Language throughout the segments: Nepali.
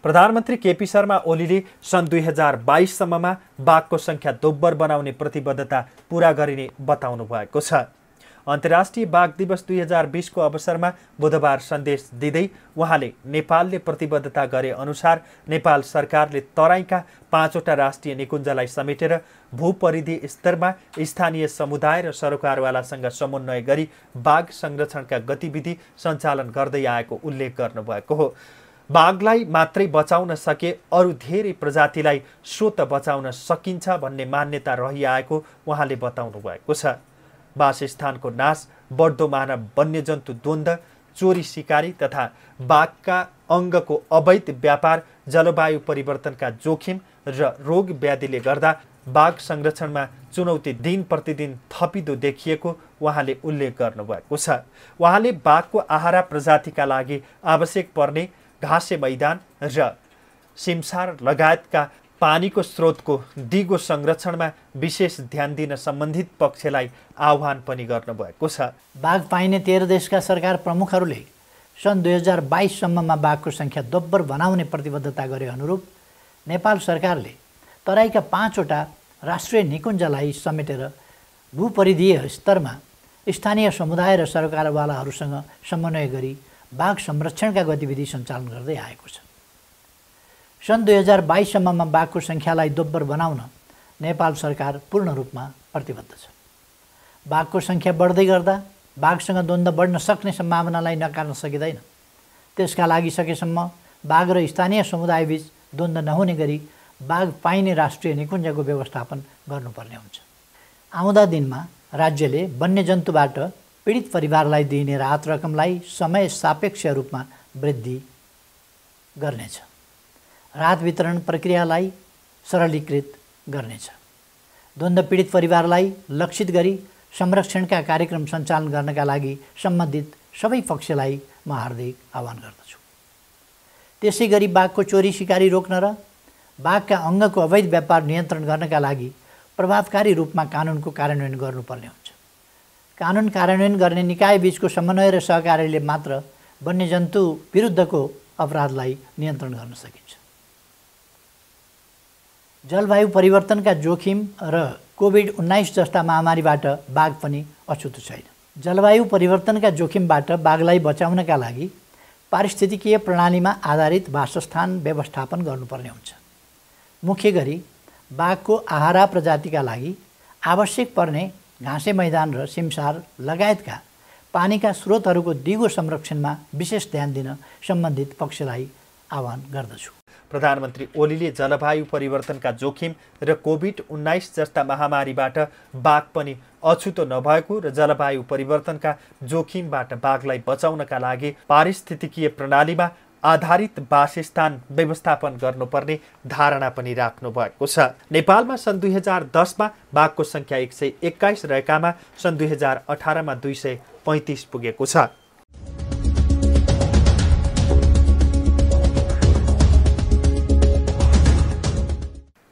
प्रधानमन्त्री केपी शर्मा ओलीले सन् 2022 सम्ममा बाघको संख्या दोब्बर बनाउने प्रतिबद्धता पूरा गरिने बताउनु भएको छ। अन्तर्राष्ट्रिय बाघ दिवस 2020 को अवसरमा बुधबार सन्देश दिँदै उहाँले नेपालले प्रतिबद्धता गरे अनुसार नेपाल सरकारले तराईका 5वटा राष्ट्रिय निकुञ्जलाई समेटेर भूपरिधि स्तरमा स्थानीय समुदाय र सरोकारवालासँग समन्वय गरी बाघ संरक्षणका गतिविधि सञ्चालन गर्दै आएको उल्लेख गर्नुभएको हो। बाघलाई मात्रै बचाउन सके अरू धेरै प्रजातिलाई स्वत बचाउन सकिन्छ भन्ने मान्यता रहिआएको उहाँले बताउनु भएको छ। वासस्थानको नाश, बढ्दो मानव वन्यजन्तु द्वन्द्व, चोरी सिकारी तथा बाघका अङ्गको अवैध व्यापार, जलवायु परिवर्तनका जोखिम र रोग व्याधिले गर्दा बाघ संरक्षणमा चुनौती दिन प्रतिदिन थपिँदो देखिएको उहाँले उल्लेख गर्नुभएको छ। उहाँले बाघको आहारा प्रजातिका लागि आवश्यक पर्ने घाँसे मैदान र सिमसार लगायतका पानीको स्रोतको दिगो संरक्षणमा विशेष ध्यान दिन सम्बन्धित पक्षलाई आह्वान पनि गर्नुभएको छ। बाघ पाइने 13 देशका सरकार प्रमुखहरूले सन् 2022 सम्ममा बाघको संख्या दोब्बर बनाउने प्रतिबद्धता गरे अनुरूप नेपाल सरकारले तराईका 5वटा राष्ट्रिय निकुञ्जलाई समेटेर भूपरिधीय स्तरमा स्थानीय समुदाय र सरकारवालाहरूसँग समन्वय गरी बाघ संरक्षणका गतिविधि सञ्चालन गर्दै आएको छ। सन् 2022 सम्ममा बाघको संख्यालाई दोब्बर बनाउन नेपाल सरकार पूर्ण रूपमा प्रतिबद्ध छ। बाघको संख्या बढ्दै गर्दा बाघसँग द्वन्द्व बढ्न सक्ने सम्भावनालाई नकार्न सकिँदैन। त्यसका लागि सकेसम्म बाघ र स्थानीय समुदायबीच द्वन्द्व नहुने गरी बाघ पाइने राष्ट्रिय निकुञ्जको व्यवस्थापन गर्नुपर्ने हुन्छ। आउँदा दिनमा राज्यले वन्यजन्तुबाट पीडित परिवारलाई दिइने राहत रकमलाई समय सापेक्ष रूपमा वृद्धि गर्नेछ। राहत वितरण प्रक्रियालाई सरलीकृत गर्नेछ। द्वन्द्व पीडित परिवारलाई लक्षित गरी संरक्षणका कार्यक्रम सञ्चालन गर्नका लागि सम्बन्धित सबै पक्षलाई म हार्दिक आह्वान गर्दछु। त्यसै गरी बाघको चोरी सिकारी रोक्न र बाघका अङ्गको अवैध व्यापार नियन्त्रण गर्नका लागि प्रभावकारी रूपमा कानुनको कार्यान्वयन गर्नुपर्ने हुन्छ। कानुन कार्यान्वयन गर्ने निकाय बीचको समन्वय र सहकार्यले मात्र वन्यजन्तु विरुद्धको अपराधलाई नियन्त्रण गर्न सकिन्छ। जलवायु परिवर्तनका जोखिम र कोभिड-19 जस्ता महामारीबाट बाघ पनि अछुतो छैन। जलवायु परिवर्तनका जोखिमबाट बाघलाई बचाउनका लागि पारिस्थितिकीय प्रणालीमा आधारित वासस्थान व्यवस्थापन गर्नुपर्ने हुन्छ। मुख्य गरी बाघको आहारा प्रजातिका लागि आवश्यक पर्ने घाँसे मैदान र सिमसार लगायतका पानीका स्रोतहरूको दिगो संरक्षणमा विशेष ध्यान दिन सम्बन्धित पक्षलाई आह्वान गर्दछु। प्रधानमन्त्री ओलीले जलवायु परिवर्तनका जोखिम र कोभिड-19 जस्ता महामारीबाट बाघ पनि अछुतो नभएको र जलवायु परिवर्तनका जोखिमबाट बाघलाई बचाउनका लागि पारिस्थितिकीय प्रणालीमा आधारित वासस्थान व्यवस्थापन गर्नुपर्ने धारणा पनि राख्नु भएको छ। नेपालमा सन् 2010 मा बाघको संख्या 121 रहेकामा सन् 2018 मा 235 पुगेको छ।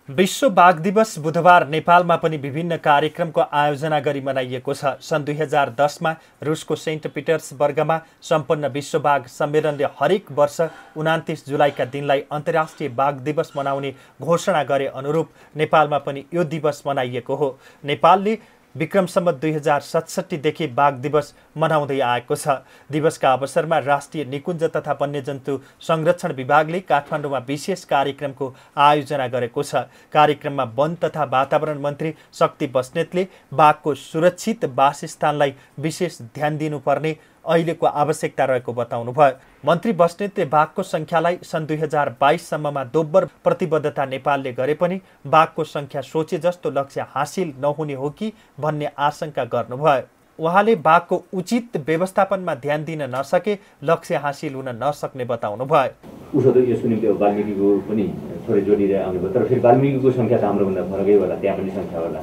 विश्व बाघ दिवस बुधबार नेपालमा पनि विभिन्न कार्यक्रमको आयोजना गरी मनाइएको छ। सन् 2010 मा रुसको सेन्ट पिटर्सबर्गमा सम्पन्न विश्व बाघ सम्मेलनले हरेक वर्ष 29 जुलाईका दिनलाई अन्तर्राष्ट्रिय बाघ दिवस मनाउने घोषणा गरे अनुरूप नेपालमा पनि यो दिवस मनाइएको हो। नेपालले विक्रम सम्वत 2067 देखि बाघ दिवस मनाउँदै आएको छ। दिवसका अवसरमा राष्ट्रिय निकुञ्ज तथा वन्यजन्तु संरक्षण विभागले काठमाडौँमा विशेष कार्यक्रमको आयोजना गरेको छ। कार्यक्रममा वन तथा वातावरण मन्त्री शक्ति बस्नेतले बाघको सुरक्षित वासस्थानलाई विशेष ध्यान दिनुपर्ने अहिलेको आवश्यकता रहेको बताउनुभयो। मन्त्री बस्नेतले बाघको संख्यालाई सन् 2022 सम्ममा दोब्बर प्रतिबद्धता नेपालले गरे पनि बाघको संख्या सोचे जस्तो लक्ष्य हासिल नहुने हो कि भन्ने आशंका गर्नुभयो। उहाँले बाघको उचित व्यवस्थापनमा ध्यान दिन नसके लक्ष्य हासिल हुन नसक्ने बताउनुभयो। उसो त यसको निम्ति वाल्मीकिको पनि थोरै जोडिएर आउनु भयो, तर फेरि वाल्मीकिको संख्या त हाम्रोभन्दा फरकै होला, त्यहाँ पनि संख्या होला।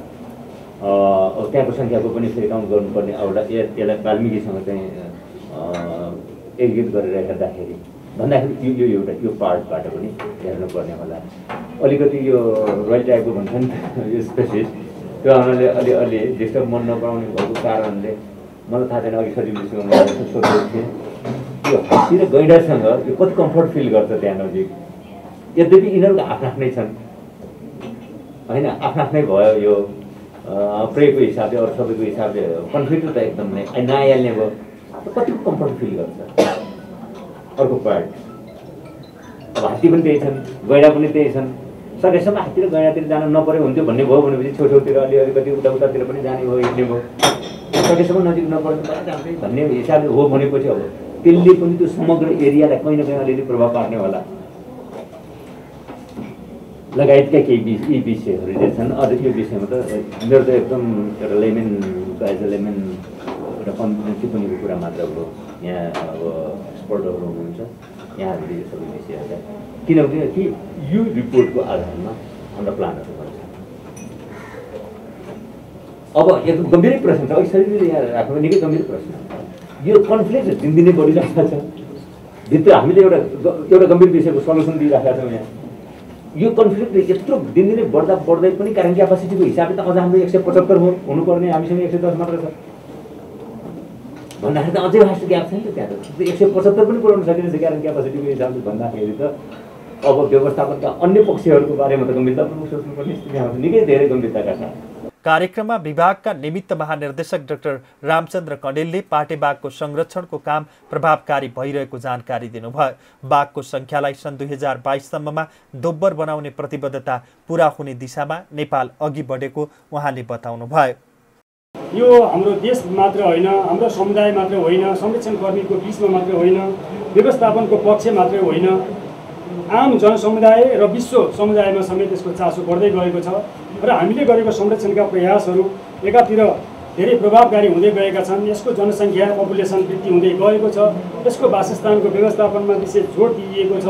त्यहाँको संख्याको पनि फेरि काउन्ट गर्नुपर्ने एउटा यसलाई वाल्मीकिसँग चाहिँ एकीकृत गरेर हेर्दाखेरि भन्दाखेरि यो एउटा यो पार्टबाट पनि हेर्नुपर्ने होला। अलिकति यो रोयल टाइपको भन्छ नि यो स्पेसिस, त्यो हुनाले अलि डिस्टर्ब मन नपराउने भएको कारणले मलाई थाहा छैन। अघि सचिवजीसँग मैले सोधेको थिएँ, यो हात्ती र गैँडासँग यो कति कम्फर्ट फिल गर्छ त्यहाँ नजिक, यद्यपि यिनीहरूको आफ्नै छन् होइन, आफ्नै भयो यो प्रयोगको हिसाबले अरू सबैको हिसाबले कन्फ्लिक्ट त एकदम नआइहाल्ने भयो। कतिको कम्फर्ट फिल गर्छ अर्को पार्ट। अब हात्ती पनि त्यही छन्, गैँडा पनि त्यही छन्। सकेसम्म हात्ती र गैँडातिर जान नपऱ्यो हुन्थ्यो भन्ने भयो भनेपछि छेउछेउतिर अलिकति उतातिर पनि जाने भयो, हिँड्ने भयो। सकेसम्म नजिक नपर्नु पर्ने भन्ने हिसाबले हो भनेपछि अब त्यसले पनि त्यो समग्र एरियालाई कहीँ न कहीँ अलिअलि प्रभाव पार्ने होला लगायतका केही यी विषयहरू जे छन्। अझ यो विषयमा त मेरो त एकदम एउटा लेमेनको एज अ लेमेन एउटा टिप्पणीको कुरा मात्र हो। यहाँ अब एक्सपर्टहरू हुनुहुन्छ, यहाँहरूले यो सबै विषयहरूलाई किनभने कि यो रिपोर्टको आधारमा हाम्रा प्लानहरू गर्छ। अब एकदम गम्भीरै प्रश्न छ, अघि शरीरले यहाँ राख्नु निकै गम्भीर प्रश्न। यो कन्फ्लिक्ट दिनदिनै बढिरहेको छ भित्र। हामीले एउटा गम्भीर विषयको सल्युसन दिइराखेका छौँ यहाँ। यो कन्फ्लिक्ट यत्रो दिनदिनै बढ्दै पनि कारण क्यापासिटीको हिसाबले त अझ हाम्रो 175 हुनुपर्ने, हामीसँग 110 मात्र छ भन्दाखेरि त अझै भास्ट ग्याप छ नि त। त्यहाँ त 175 पनि पुऱ्याउन सकिन्छ कारण क्यापासिटीको हिसाबले भन्दाखेरि त अब व्यवस्थापनका अन्य पक्षहरूको बारेमा त गम्भीरतापूर्वक सोच्नुपर्ने स्थिति आउँछ, निकै धेरै गम्भीरताका साथ। कार्यक्रममा विभागका निमित्त महानिर्देशक डाक्टर रामचन्द्र कण्डेलले पाटे बाघको संरक्षणको काम प्रभावकारी भइरहेको जानकारी दिनुभयो। बाघको संख्यालाई सन् 2022 सम्ममा दोब्बर बनाउने प्रतिबद्धता पूरा हुने दिशामा नेपाल अघि बढेको उहाँले बताउनुभयो। यो हाम्रो देश मात्र होइन, हाम्रो समुदाय मात्र होइन, संरक्षण कर्मीको बिचमा मात्र होइन, व्यवस्थापनको पक्ष मात्र होइन, आम जनसमुदाय र विश्व समुदायमा समेत यसको चासो बढ्दै गएको छ। र हामीले गरेको संरक्षणका प्रयासहरू एकातिर धेरै प्रभावकारी हुँदै गएका छन्। यसको जनसङ्ख्या पपुलेसन वृद्धि हुँदै गएको छ। यसको वासस्थानको व्यवस्थापनमा विशेष जोड दिइएको छ।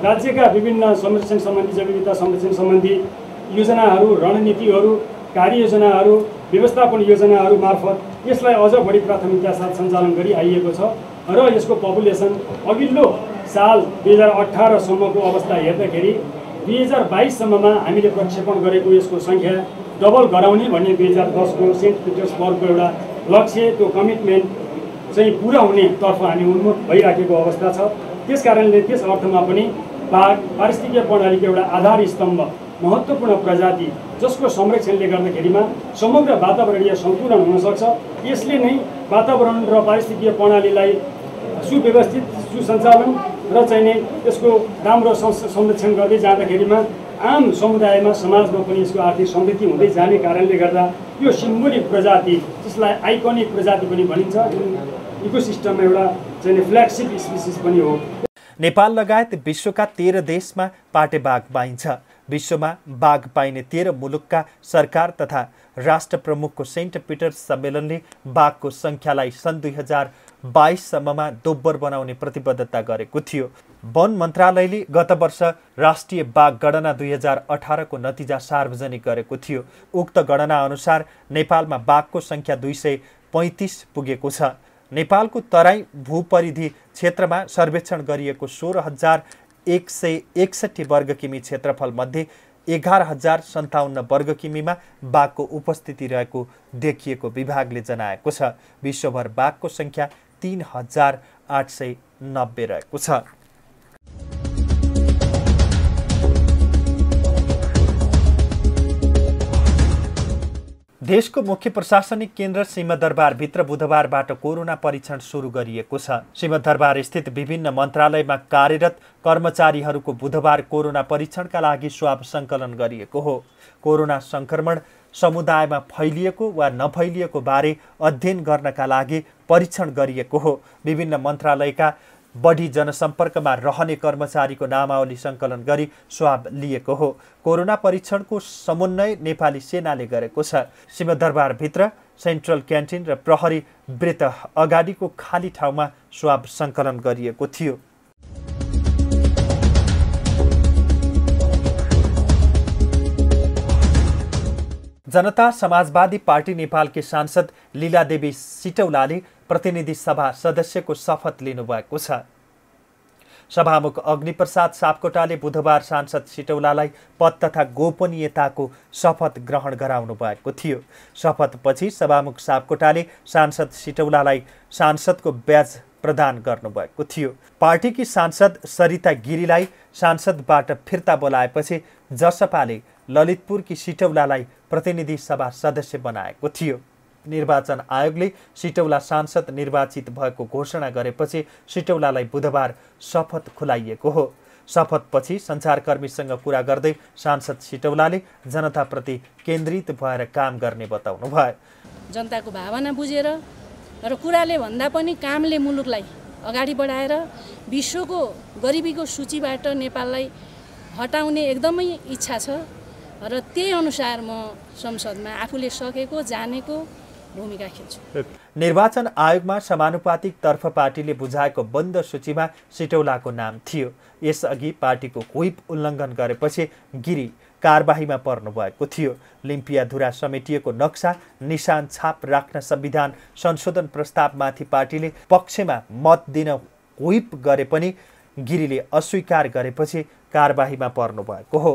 राज्यका विभिन्न संरक्षण सम्बन्धी, जैविकता संरक्षण सम्बन्धी योजनाहरू, रणनीतिहरू, कार्ययोजनाहरू, व्यवस्थापन योजनाहरू मार्फत यसलाई अझ बढी प्राथमिकता साथ सञ्चालन गरी आइएको छ। र यसको पपुलेसन अघिल्लो साल 2018 सम्मको अवस्था हेर्दाखेरि 2022 सम्ममा हामीले प्रक्षेपण गरेको यसको सङ्ख्या डबल गराउने भन्ने 2010 को सेन्ट पिटर्सबर्गको एउटा लक्ष्य, त्यो कमिटमेन्ट चाहिँ पुरा हुनेतर्फ हामी उन्मुख भइराखेको अवस्था छ। त्यस कारणले त्यस अर्थमा पनि बाघ पारिस्थितिकीय प्रणालीको एउटा आधार स्तम्भ, महत्त्वपूर्ण प्रजाति जसको संरक्षणले गर्दाखेरिमा समग्र वातावरणीय सन्तुलन हुन सक्छ। यसले नै वातावरण र पारिस्थितिकीय प्रणालीलाई सुव्यवस्थित, सुसञ्चालन र चाहिँ यसको राम्रो संरक्षण गर्दै जाँदाखेरिमा आम समुदायमा, समाजमा पनि यसको आर्थिक समृद्धि हुँदै जाने कारणले गर्दा यो सिम्बोलिक प्रजाति, जसलाई आइकोनिक प्रजाति पनि भनिन्छ, इकोसिस्टममा एउटा चाहिँ फ्ल्यागसिप स्पिसिस पनि हो। नेपाल लगायत विश्वका 13 देशमा पाटे बाघ पाइन्छ। विश्वमा बाघ पाइने 13 मुलुकका सरकार तथा राष्ट्र प्रमुखको सेन्ट पिटर्स सम्मेलनले बाघको संख्यालाई सन् 2022 सम्ममा दोब्बर बनाउने प्रतिबद्धता गरेको थियो। वन मन्त्रालयले गत वर्ष राष्ट्रिय बाघ गणना 2018 को नतिजा सार्वजनिक गरेको थियो। उक्त गणना अनुसार नेपालमा बाघको संख्या 235 पुगेको छ। नेपालको तराई भूपरिधि क्षेत्रमा सर्वेक्षण गरिएको 16,161 वर्ग किमी क्षेत्रफल मध्ये 11,057 वर्ग किमीमा बाघको उपस्थिति रहेको देखिएको विभागले जनाएको छ। विश्वभर बाघको संख्या 3,890 रहेको छ। देशको मुख्य प्रशासनिक केन्द्र सिंहदरबारभित्र बुधबारबाट कोरोना परीक्षण सुरु गरिएको छ। सिंहदरबार स्थित विभिन्न मन्त्रालयमा कार्यरत कर्मचारीहरूको बुधबार कोरोना परीक्षणका लागि स्वाब सङ्कलन गरिएको हो। कोरोना सङ्क्रमण समुदायमा फैलिएको वा नफैलिएको बारे अध्ययन गर्नका लागि परीक्षण गरिएको हो। विभिन्न मन्त्रालयका बढी जनसम्पर्कमा रहने कर्मचारीको नामावली सङ्कलन गरी स्वाब लिएको हो। कोरोना परीक्षणको समन्वय नेपाली सेनाले गरेको छ। सिंहदरबारभित्र सेन्ट्रल क्यान्टिन र प्रहरी वृत्त अगाडिको खाली ठाउँमा स्वाब सङ्कलन गरिएको थियो। जनता समाजवादी पार्टी नेपालकी सांसद लीलादेवी सिटौलाले प्रतिनिधि सभा सदस्यको शपथ लिनुभएको छ। सभामुख अग्निप्रसाद सापकोटाले बुधबार सांसद सिटौलालाई पद तथा गोपनीयताको शपथ ग्रहण गराउनु भएको थियो। शपथपछि सभामुख सापकोटाले सांसद सिटौलालाई सांसदको ब्याज प्रदान गर्नुभएको थियो। पार्टीकी सांसद सरिता गिरीलाई सांसदबाट फिर्ता बोलाएपछि जसपाले ललितपुरकी सिटौलालाई प्रतिनिधि सभा सदस्य बनाएको थियो। निर्वाचन आयोगले सिटौला सांसद निर्वाचित भएको घोषणा गरेपछि सिटौलालाई बुधबार शपथ खुलाइएको हो। शपथपछि सञ्चारकर्मीसँग कुरा गर्दै सांसद सिटौलाले जनताप्रति केन्द्रित भएर काम गर्ने बताउनु भयो। जनताको भावना बुझेर र कुराले भन्दा पनि कामले मुलुकलाई अगाडि बढाएर विश्वको गरिबीको सूचीबाट नेपाललाई हटाउने एकदमै इच्छा छ र त्यही अनुसार म संसदमा आफूले सकेको जानेको भूमिका खेल्छु। निर्वाचन आयोगमा समानुपातिक तर्फ पार्टीले बुझाएको बन्द सूचीमा सिटौलाको नाम थियो। यसअघि पार्टीको व्हिप उल्लङ्घन गरेपछि गिरी कारबाहीमा पर्नु भएको थियो। लिम्पियाधुरा समेटिएको नक्सा निशान छाप राख्न संविधान संशोधन प्रस्तावमाथि पार्टीले पक्षमा मत दिन व्हिप गरे पनि गिरीले अस्वीकार गरेपछि कारबाहीमा पर्नु भएको हो।